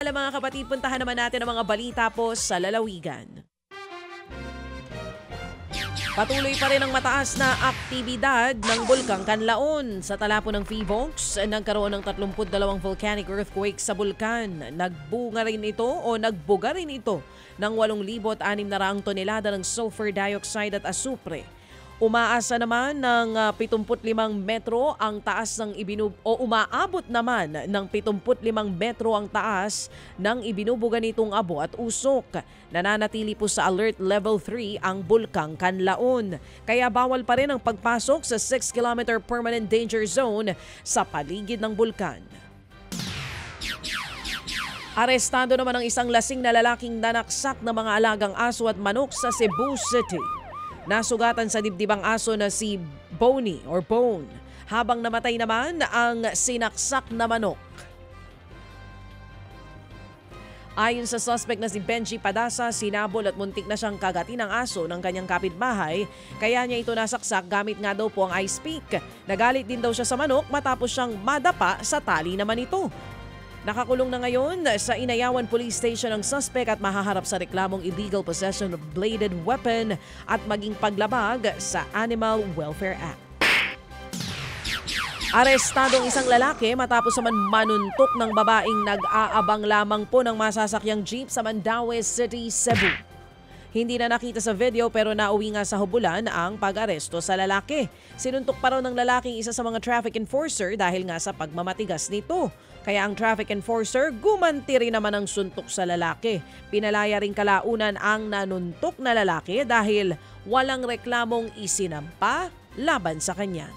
Alam mga kapatid, puntahan naman natin ang mga balita po sa lalawigan. Patuloy pa rin ang mataas na aktibidad ng Bulkang Kanlaon. Sa tala po ng PHIVOLCS, nagkaroon ng 32 volcanic earthquake sa bulkan. Nagbuga rin ito ng 8,600 tonelada ng sulfur dioxide at asupre. Umaasa naman ng 75 metro ang taas ng umaabot naman ng 75 metro ang taas ng ibinubuga nitong abo at usok. Nananatili po sa alert level 3 ang Bulkang Kanlaon. Kaya bawal pa rin ang pagpasok sa 6-kilometer permanent danger zone sa paligid ng bulkan. Arestado naman ang isang lasing na lalaking nanaksak ng mga alagang aso at manok sa Cebu City. Nasugatan sa dibdib ang aso na si Bone, habang namatay naman ang sinaksak na manok. Ayon sa suspect na si Benji Padasa, sinabol at muntik na siyang kagatin ng aso ng kanyang kapitbahay, kaya niya ito nasaksak gamit nga daw po ang ice pick. Nagalit din daw siya sa manok matapos siyang madapa sa tali naman ito. Nakakulong na ngayon sa Inayawan Police Station ang suspect at mahaharap sa reklamong illegal possession of bladed weapon at maging paglabag sa Animal Welfare Act. Arestado ang isang lalaki matapos naman manuntok ng babaeng nag-aabang lamang po ng masasakyang jeep sa Mandaue City, Cebu. Hindi na nakita sa video pero nauwi nga sa hubulan ang pag-aresto sa lalaki. Sinuntok pa raw ng lalaking isa sa mga traffic enforcer dahil nga sa pagmamatigas nito. Kaya ang traffic enforcer gumanti rin naman ang suntok sa lalaki. Pinalaya rin kalaunan ang nanuntok na lalaki dahil walang reklamong isinampa laban sa kanya.